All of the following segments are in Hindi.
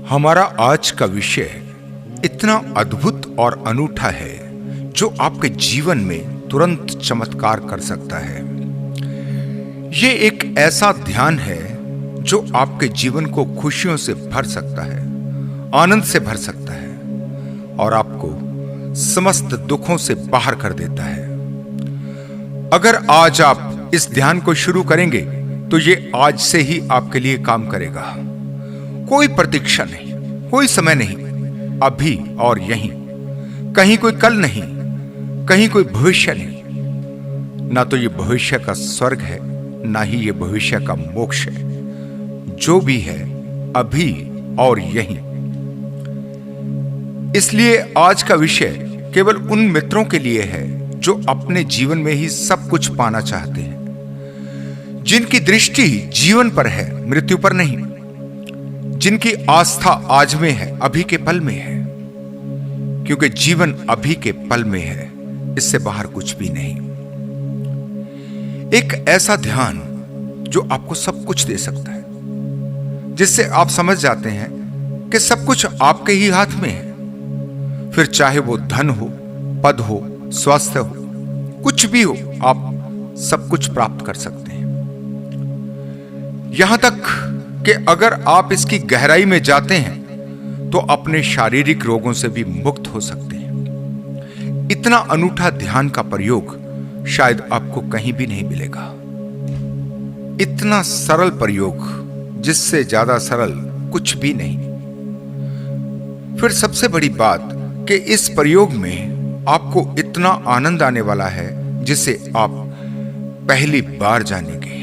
हमारा आज का विषय इतना अद्भुत और अनूठा है जो आपके जीवन में तुरंत चमत्कार कर सकता है। ये एक ऐसा ध्यान है जो आपके जीवन को खुशियों से भर सकता है, आनंद से भर सकता है और आपको समस्त दुखों से बाहर कर देता है। अगर आज आप इस ध्यान को शुरू करेंगे तो ये आज से ही आपके लिए काम करेगा। कोई प्रतीक्षा नहीं, कोई समय नहीं, अभी और यहीं। कहीं कोई कल नहीं, कहीं कोई भविष्य नहीं। ना तो ये भविष्य का स्वर्ग है, ना ही ये भविष्य का मोक्ष है। जो भी है अभी और यहीं। इसलिए आज का विषय केवल उन मित्रों के लिए है जो अपने जीवन में ही सब कुछ पाना चाहते हैं, जिनकी दृष्टि जीवन पर है, मृत्यु पर नहीं, जिनकी आस्था आज में है, अभी के पल में है, क्योंकि जीवन अभी के पल में है, इससे बाहर कुछ भी नहीं। एक ऐसा ध्यान जो आपको सब कुछ दे सकता है, जिससे आप समझ जाते हैं कि सब कुछ आपके ही हाथ में है। फिर चाहे वो धन हो, पद हो, स्वास्थ्य हो, कुछ भी हो, आप सब कुछ प्राप्त कर सकते हैं। यहां तक कि अगर आप इसकी गहराई में जाते हैं तो अपने शारीरिक रोगों से भी मुक्त हो सकते हैं। इतना अनूठा ध्यान का प्रयोग शायद आपको कहीं भी नहीं मिलेगा। इतना सरल प्रयोग, जिससे ज्यादा सरल कुछ भी नहीं। फिर सबसे बड़ी बात कि इस प्रयोग में आपको इतना आनंद आने वाला है जिसे आप पहली बार जानेंगे।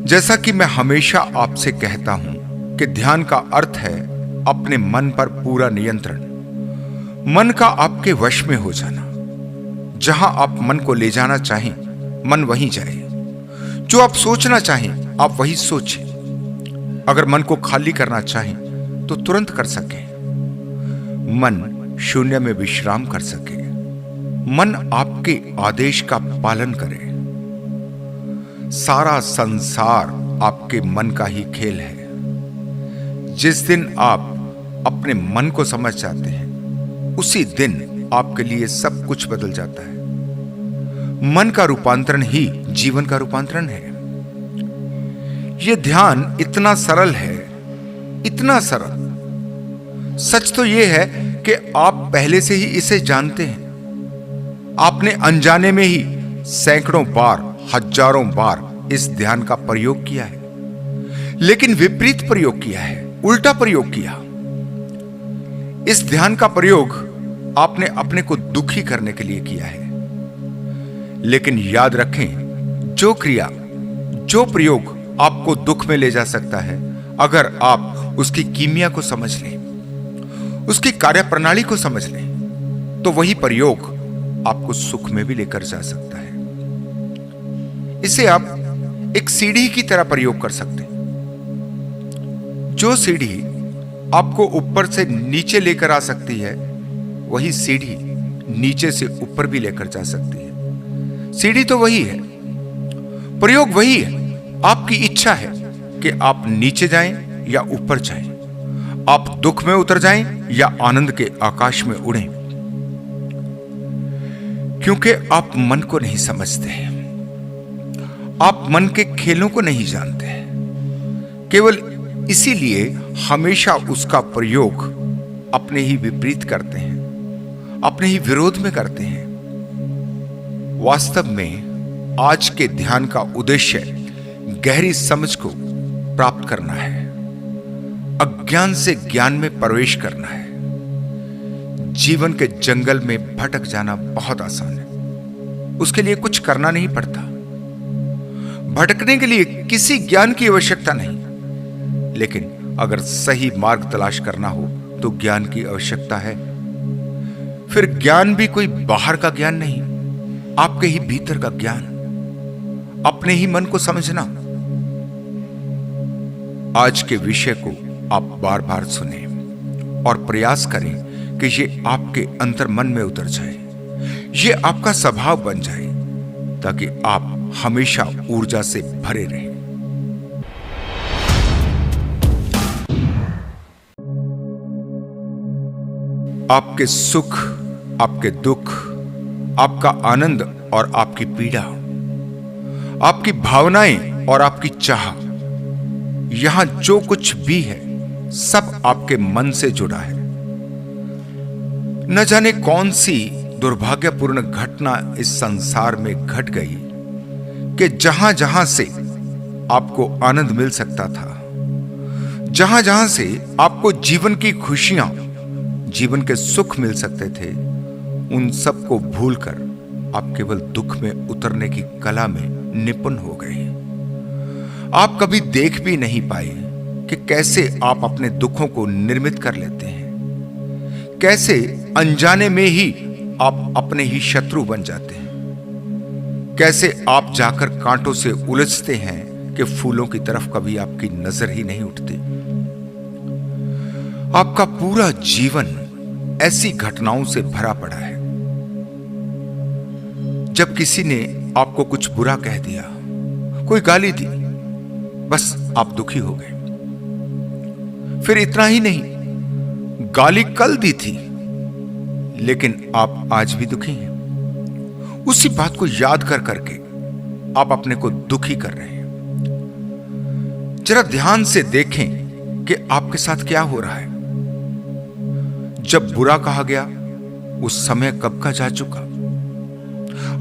जैसा कि मैं हमेशा आपसे कहता हूं कि ध्यान का अर्थ है अपने मन पर पूरा नियंत्रण, मन का आपके वश में हो जाना। जहां आप मन को ले जाना चाहें, मन वहीं जाए। जो आप सोचना चाहें, आप वही सोचें। अगर मन को खाली करना चाहें तो तुरंत कर सकें। मन शून्य में विश्राम कर सके। मन आपके आदेश का पालन करे। सारा संसार आपके मन का ही खेल है। जिस दिन आप अपने मन को समझ जाते हैं, उसी दिन आपके लिए सब कुछ बदल जाता है। मन का रूपांतरण ही जीवन का रूपांतरण है। यह ध्यान इतना सरल है, इतना सरल। सच तो यह है कि आप पहले से ही इसे जानते हैं। आपने अनजाने में ही सैकड़ों बार, हजारों बार इस ध्यान का प्रयोग किया है, लेकिन विपरीत प्रयोग किया है, उल्टा प्रयोग किया। इस ध्यान का प्रयोग आपने अपने को दुखी करने के लिए किया है। लेकिन याद रखें, जो क्रिया, जो प्रयोग आपको दुख में ले जा सकता है, अगर आप उसकी कीमिया को समझ लें, उसकी कार्यप्रणाली को समझ लें, तो वही प्रयोग आपको सुख में भी लेकर जा सकता है। इसे आप एक सीढ़ी की तरह प्रयोग कर सकते हैं। जो सीढ़ी आपको ऊपर से नीचे लेकर आ सकती है, वही सीढ़ी नीचे से ऊपर भी लेकर जा सकती है। सीढ़ी तो वही है, प्रयोग वही है। आपकी इच्छा है कि आप नीचे जाएं या ऊपर जाएं, आप दुख में उतर जाएं या आनंद के आकाश में उड़ें, क्योंकि आप मन को नहीं समझते, आप मन के खेलों को नहीं जानते। केवल इसीलिए हमेशा उसका प्रयोग अपने ही विपरीत करते हैं, अपने ही विरोध में करते हैं। वास्तव में आज के ध्यान का उद्देश्य गहरी समझ को प्राप्त करना है, अज्ञान से ज्ञान में प्रवेश करना है। जीवन के जंगल में भटक जाना बहुत आसान है, उसके लिए कुछ करना नहीं पड़ता। भटकने के लिए किसी ज्ञान की आवश्यकता नहीं, लेकिन अगर सही मार्ग तलाश करना हो तो ज्ञान की आवश्यकता है। फिर ज्ञान भी कोई बाहर का ज्ञान नहीं, आपके ही भीतर का ज्ञान, अपने ही मन को समझना। आज के विषय को आप बार बार सुने और प्रयास करें कि ये आपके अंतर मन में उतर जाए, ये आपका स्वभाव बन जाए, ताकि आप हमेशा ऊर्जा से भरे रहें। आपके सुख, आपके दुख, आपका आनंद और आपकी पीड़ा, आपकी भावनाएं और आपकी चाह, यहां जो कुछ भी है सब आपके मन से जुड़ा है। न जाने कौन सी दुर्भाग्यपूर्ण घटना इस संसार में घट गई कि जहां जहां से आपको आनंद मिल सकता था, जहां जहां से आपको जीवन की खुशियां, जीवन के सुख मिल सकते थे, उन सब को भूलकर आप केवल दुख में उतरने की कला में निपुण हो गए। आप कभी देख भी नहीं पाए कि कैसे आप अपने दुखों को निर्मित कर लेते हैं, कैसे अनजाने में ही आप अपने ही शत्रु बन जाते हैं, कैसे आप जाकर कांटों से उलझते हैं कि फूलों की तरफ कभी आपकी नजर ही नहीं उठती। आपका पूरा जीवन ऐसी घटनाओं से भरा पड़ा है। जब किसी ने आपको कुछ बुरा कह दिया, कोई गाली दी, बस आप दुखी हो गए। फिर इतना ही नहीं, गाली कल दी थी लेकिन आप आज भी दुखी हैं। उसी बात को याद कर करके आप अपने को दुखी कर रहे हैं। जरा ध्यान से देखें कि आपके साथ क्या हो रहा है। जब बुरा कहा गया उस समय कब का जा चुका।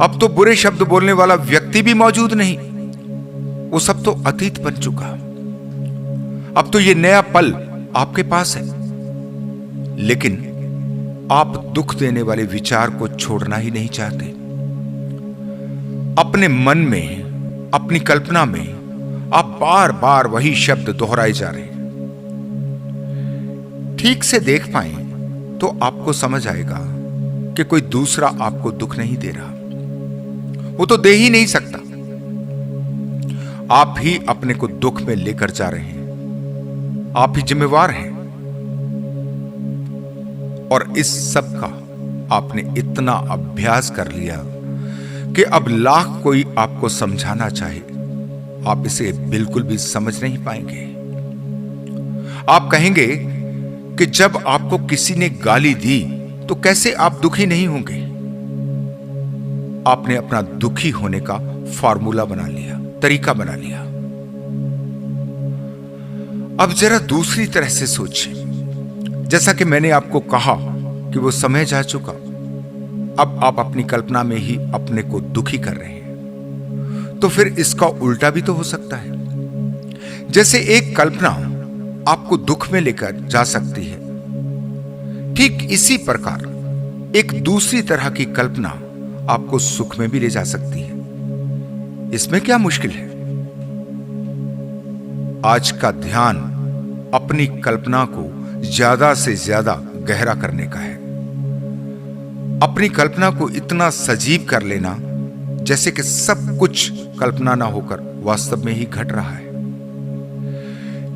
अब तो बुरे शब्द बोलने वाला व्यक्ति भी मौजूद नहीं, वो सब तो अतीत बन चुका। अब तो ये नया पल आपके पास है, लेकिन आप दुख देने वाले विचार को छोड़ना ही नहीं चाहते। अपने मन में, अपनी कल्पना में आप बार बार वही शब्द दोहराए जा रहे हैं। ठीक से देख पाए तो आपको समझ आएगा कि कोई दूसरा आपको दुख नहीं दे रहा, वो तो दे ही नहीं सकता। आप ही अपने को दुख में लेकर जा रहे हैं, आप ही जिम्मेवार हैं। और इस सब का आपने इतना अभ्यास कर लिया कि अब लाख कोई आपको समझाना चाहे, आप इसे बिल्कुल भी समझ नहीं पाएंगे। आप कहेंगे कि जब आपको किसी ने गाली दी तो कैसे आप दुखी नहीं होंगे। आपने अपना दुखी होने का फॉर्मूला बना लिया, तरीका बना लिया। अब जरा दूसरी तरह से सोचिए। जैसा कि मैंने आपको कहा कि वो समय जा चुका, अब आप अपनी कल्पना में ही अपने को दुखी कर रहे हैं। तो फिर इसका उल्टा भी तो हो सकता है। जैसे एक कल्पना आपको दुख में लेकर जा सकती है, ठीक इसी प्रकार एक दूसरी तरह की कल्पना आपको सुख में भी ले जा सकती है। इसमें क्या मुश्किल है। आज का ध्यान अपनी कल्पना को ज्यादा से ज्यादा गहरा करने का है। अपनी कल्पना को इतना सजीव कर लेना जैसे कि सब कुछ कल्पना ना होकर वास्तव में ही घट रहा है।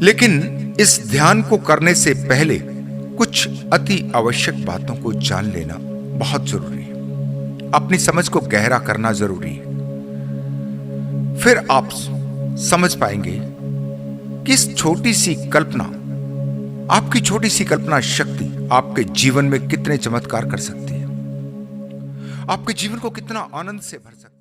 लेकिन इस ध्यान को करने से पहले कुछ अति आवश्यक बातों को जान लेना बहुत जरूरी है। अपनी समझ को गहरा करना जरूरी है। फिर आप समझ पाएंगे कि इस छोटी सी कल्पना, आपकी छोटी सी कल्पना शक्ति आपके जीवन में कितने चमत्कार कर सकती है, आपके जीवन को कितना आनंद से भर सकती है।